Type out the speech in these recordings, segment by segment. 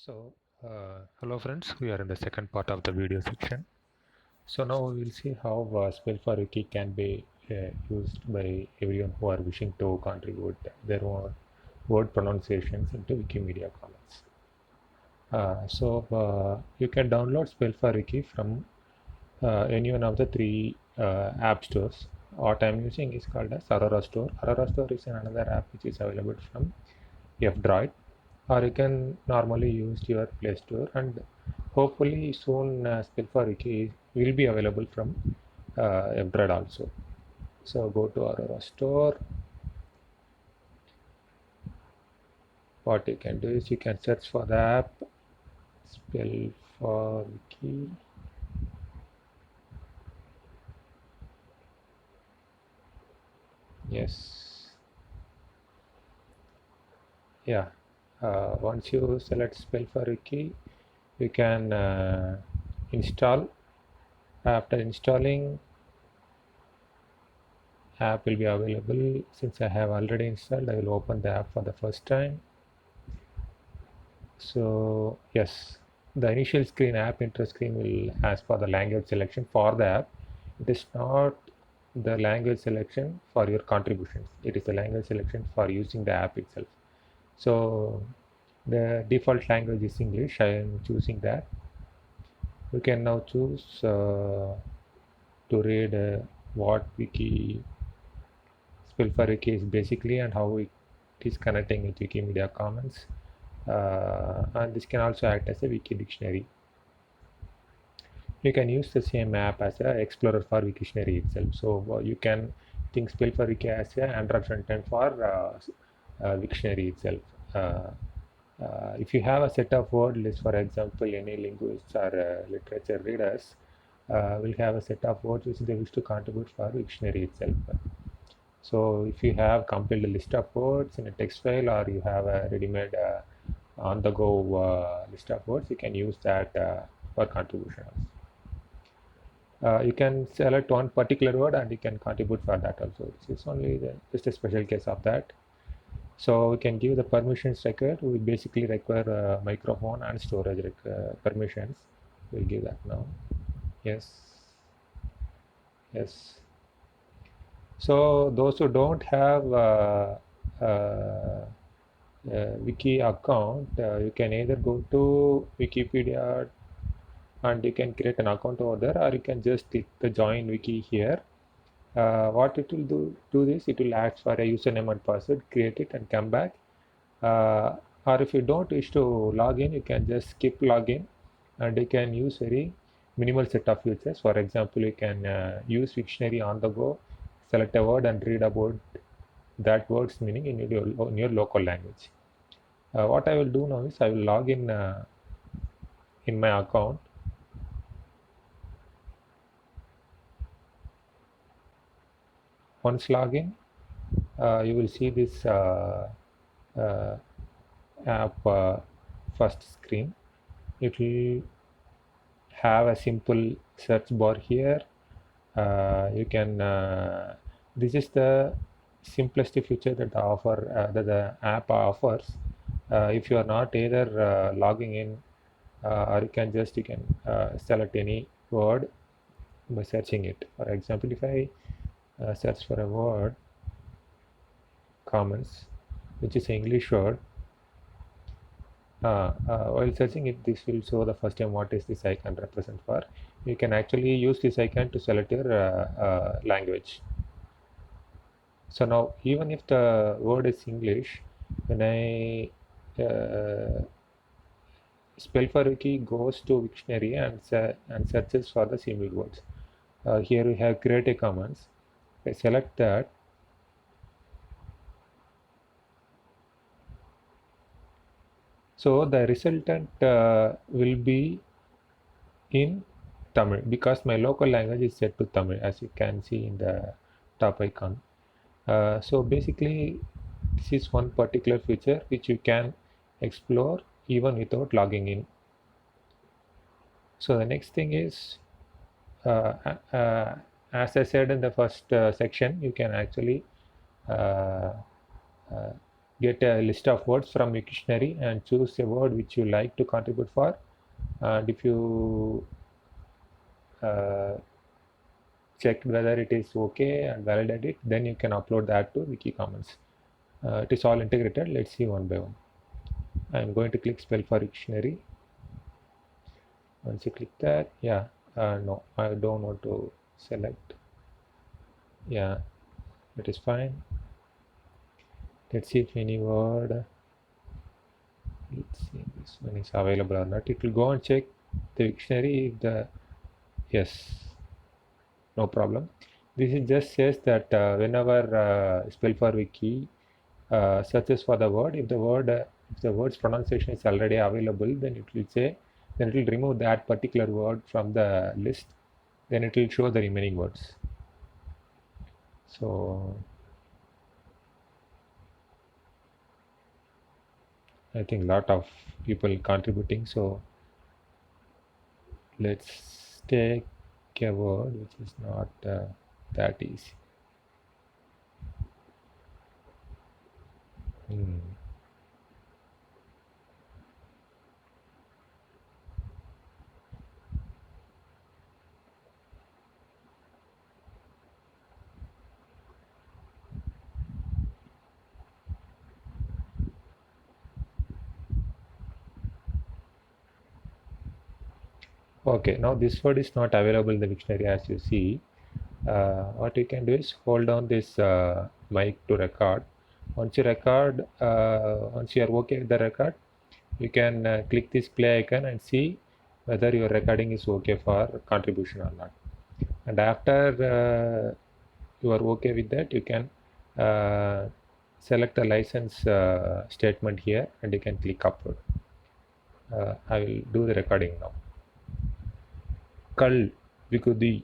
Hello friends, we are in the second part of the video section. So now we will see how Spell for Wiki can be used by everyone who are wishing to contribute their own word pronunciations into Wikimedia Commons. You can download Spell for Wiki from any one of the three app stores. What I'm using is called as Aurora Store. Aurora Store is another app which is available from F-Droid, or you can normally use your Play Store, and hopefully soon Spell for Wiki will be available from F-Droid also. So go to Aurora Store. What you can do is you can search for the app Spell for Wiki. Yes. Yeah. Once you select Spell for Wiki, you can install. After installing, app will be available. Since I have already installed, I will open the app for the first time. So yes, the initial screen, app intro screen, will ask for the language selection for the app. It is not the language selection for your contributions. It is the language selection for using the app itself. So the default language is English. I am choosing that. We can now choose to read what wiki Spell for Wiki is basically, and how it is connecting with Wikimedia Commons. And this can also act as a wiki dictionary. You can use the same app as a explorer for Wiktionary itself. So you can think Spell for Wiki as a Android front end for Wiktionary itself. If you have a set of word lists, for example, any linguists or literature readers will have a set of words which they wish to contribute for Wiktionary itself. So if you have compiled a list of words in a text file, or you have a ready-made on-the-go list of words, you can use that for contributions. You can select one particular word and you can contribute for that also. This is only just a special case of that. So we can give the permissions required. We basically require microphone and storage permissions. We'll give that now. Yes. Yes. So those who don't have wiki account, you can either go to Wikipedia and you can create an account over there, or you can just click the join wiki here. What it will do this, it will ask for a username and password, create it and come back. Or if you don't wish to log in, you can just skip login, and you can use very minimal set of features. For example, you can use Wiktionary on the go, select a word and read about that word's meaning in your local language. What I will do now is I will log in my account. Once login, you will see this uh, app first screen. It will have a simple search bar here. You can this is the simplest feature that the app offers. If you are not either logging in, or you can select any word by searching it. For example, if I search for a word commons, which is an English word, while searching it, this will show the first time what is this icon represent for. You can actually use this icon to select your language. So now, even if the word is English, when I Spell for Wiki goes to Wiktionary and searches for the similar words. Here we have create a commands. I select that. So the resultant will be in Tamil, because my local language is set to Tamil, as you can see in the top icon. So basically, this is one particular feature which you can explore even without logging in. So the next thing is, uh, uh, as I said in the first section, you can actually uh, uh, get a list of words from Wiktionary and choose a word which you like to contribute for. And if you uh, check whether it is okay and validate it, then you can upload that to Wiki Commons. It is all integrated. Let's see one by one. I'm going to click spell for Wiktionary. Once you click that, yeah, no, I don't want to select. Yeah, it is fine. Let's see if any word, let's see this one is available or not. It will go and check the Wiktionary if the, yes, no problem. This is just says that whenever spell for wiki searches for the word, if the word's pronunciation is already available, then it will say, then it will remove that particular word from the list, then it will show the remaining words. So I think a lot of people contributing, so let's take a word which is not that easy. Okay, now this word is not available in the dictionary as you see. What you can do is hold on this mic to record. Once you record, once you are okay with the record, you can click this play icon and see whether your recording is okay for contribution or not. And after you are okay with that, you can select the license statement here and you can click upload. I will do the recording now. Kal Vikudi.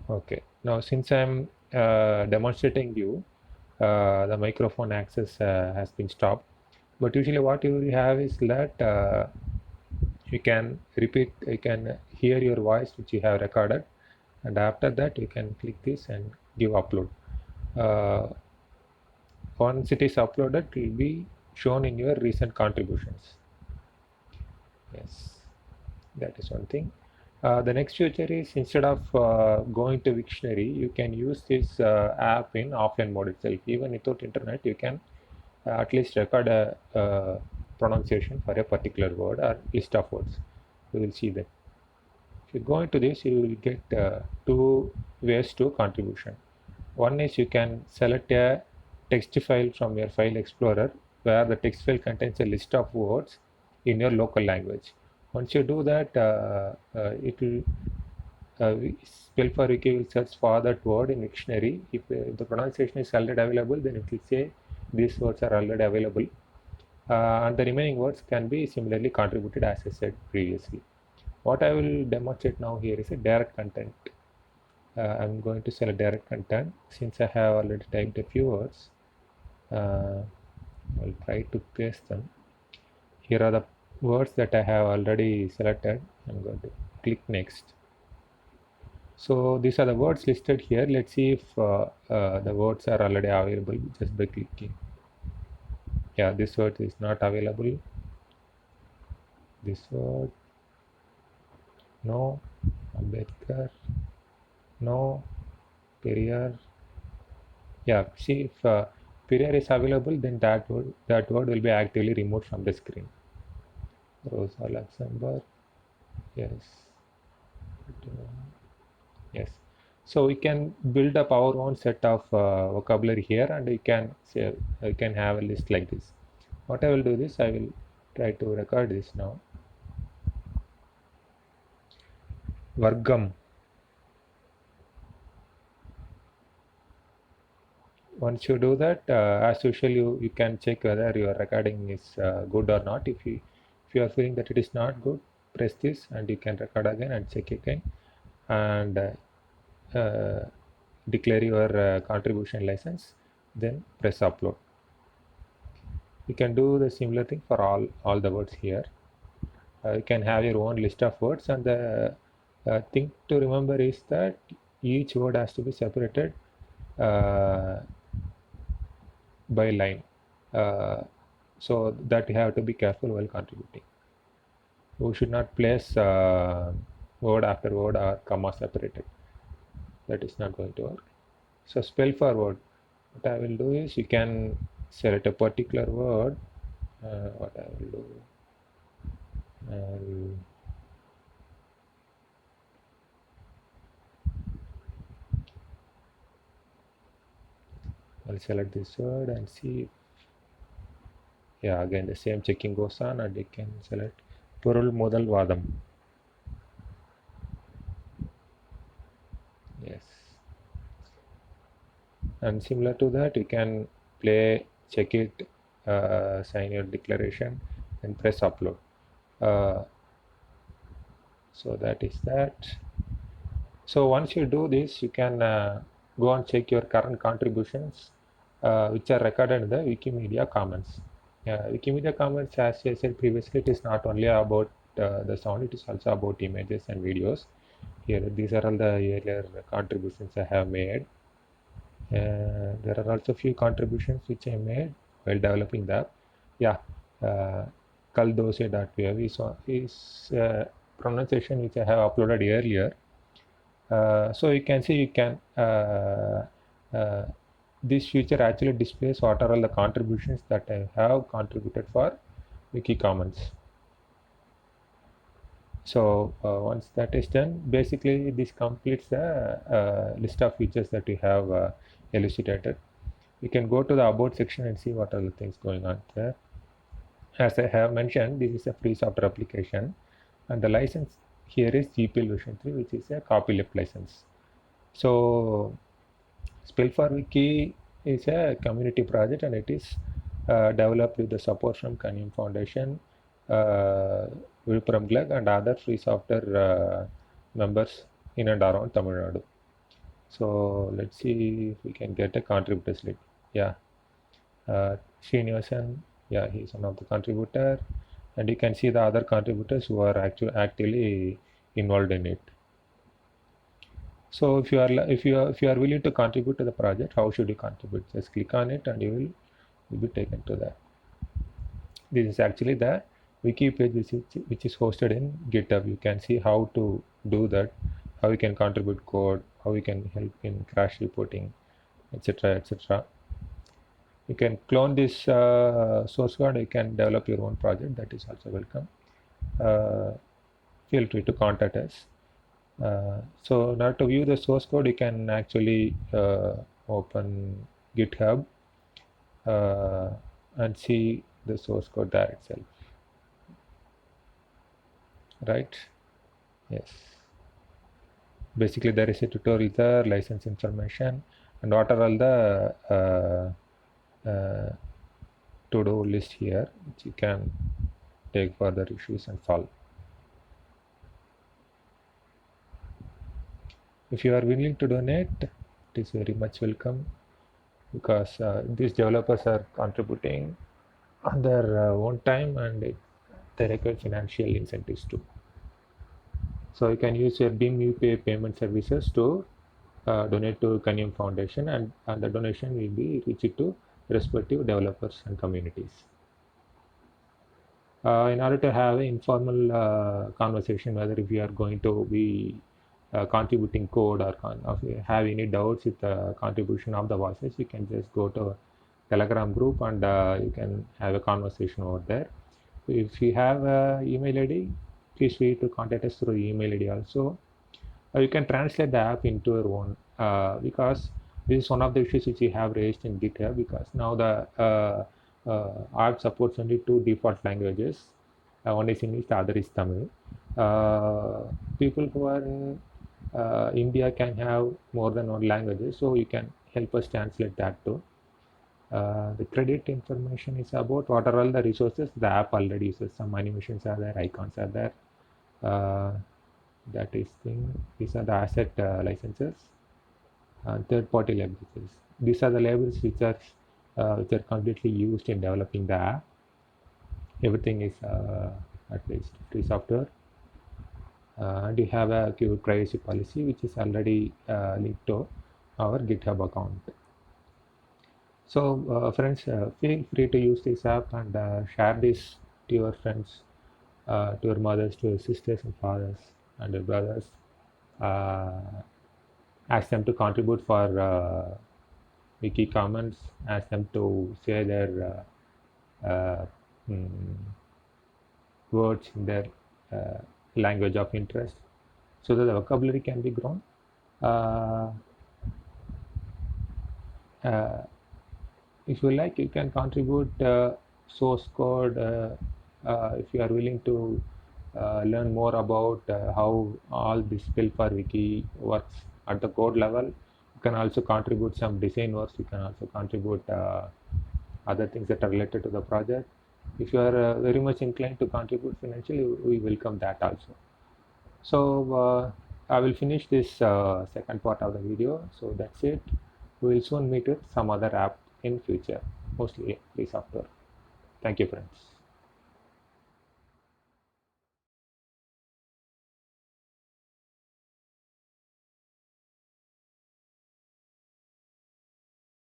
Okay, now since I'm demonstrating you, the microphone access has been stopped. But usually what you will have is that you can repeat, you can hear your voice which you have recorded, and after that you can click this and give upload. Uh, Once it is uploaded, it will be shown in your recent contributions. Yes, that is one thing. The next feature is instead of going to Wiktionary, you can use this app in offline mode itself. Even without internet, you can at least record a pronunciation for a particular word or list of words. You will see that. If you go into this, you will get two ways to contribution. One is you can select a text file from your file explorer where the text file contains a list of words in your local language. Once you do that, it will spell for wiki will search for that word in dictionary. If the pronunciation is already available, then it will say these words are already available. And the remaining words can be similarly contributed as I said previously. What I will demonstrate now here is a direct content. I'm going to select direct content. Since I have already typed a few words, I'll try to paste them. Here are the words that I have already selected. I'm going to click next. So these are the words listed here. Let's see if the words are already available just by clicking. Yeah, this word is not available. This word, no. Ambedkar, no. Periyar. Yeah, see if Periyar is available, then that word will be actively removed from the screen. Rosa Luxemburg, yes, yes. So we can build up our own set of vocabulary here, and we can say we can have a list like this. What I will do this, I will try to record this now. Vargam. Once you do that, as usual, you can check whether your recording is good or not. If you are feeling that it is not good, press this and you can record again and check again and declare your contribution license. Then press upload. You can do the similar thing for all the words here. You can have your own list of words, and the thing to remember is that each word has to be separated uh, by line. So that you have to be careful while contributing. We should not place word after word or comma separated. That is not going to work. So spell for word. What I will do is you can select a particular word. What I will do, I'll, I'll select this word and see. Yeah, again the same checking goes on, and you can select Purul Modal Vadam. Yes. And similar to that, you can play, check it, sign your declaration, and press upload. Uh, so that is that. So once you do this, you can go and check your current contributions, which are recorded in the Wikimedia Commons. Wikimedia Commons, as I said previously, it is not only about the sound, it is also about images and videos. Here, these are all the earlier contributions I have made. There are also few contributions which I made while developing the app. Yeah, kaldose.pov is pronunciation which I have uploaded earlier. So you can see uh, this feature actually displays what are all the contributions that I have contributed for Wiki Commons. So once that is done, basically this completes the list of features that we have elucidated. You can go to the about section and see what are the things going on there. As I have mentioned, this is a free software application, and the license here is GPL version 3, which is a copyleft license. So Spell4Wiki is a community project, and it is developed with the support from Kanium Foundation, Vilpuram Glag, and other free software members in and around Tamil Nadu. So let's see if we can get a contributors list. Yeah, Srinivasan, yeah, he's one of the contributor, and you can see the other contributors who are actually actively involved in it. So if you are willing to contribute to the project, how should you contribute? Just click on it and you will be taken to that. This is actually the wiki page which is hosted in GitHub. You can see how to do that, how you can contribute code, how you can help in crash reporting, etc., etc. You can clone this source code. You can develop your own project. That is also welcome. Feel free to contact us. So now to view the source code, you can actually open GitHub and see the source code there itself. Right? Yes. Basically, there is a tutorial there, license information, and what are all the to-do list here, which you can take further issues and solve. If you are willing to donate, it is very much welcome, because these developers are contributing on their own time, and they require financial incentives too. So you can use your BIM UPI payment services to donate to Kanium Foundation, and the donation will be reached to respective developers and communities. In order to have an informal conversation, whether if you are going to be contributing code or have any doubts with the contribution of the voices, you can just go to Telegram group, and you can have a conversation over there. If you have an email ID, please feel free to contact us through email ID also. You can translate the app into your own, because this is one of the issues which we have raised in GitHub, because now the app supports only two default languages. One is English, the other is Tamil. People who are in India can have more than one language, so you can help us translate that too. The credit information is about what are all the resources the app already uses. Some animations are there, icons are there. That is thing. These are the asset licenses. Third-party libraries. These are the libraries which are completely used in developing the app. Everything is at least free software. And you have a Qt privacy policy which is already linked to our GitHub account. So friends, feel free to use this app and share this to your friends, to your mothers, to your sisters and fathers and your brothers. Uh, ask them to contribute for wiki comments, ask them to share their mm, words in their uh, language of interest so that the vocabulary can be grown. Uh, uh, if you like, you can contribute source code if you are willing to learn more about how all this build for wiki works at the code level. You can also contribute some design works. You can also contribute other things that are related to the project. If you are very much inclined to contribute financially, we welcome that also. So I will finish this second part of the video. So that's it. We will soon meet with some other app in future, mostly free software. Thank you, friends.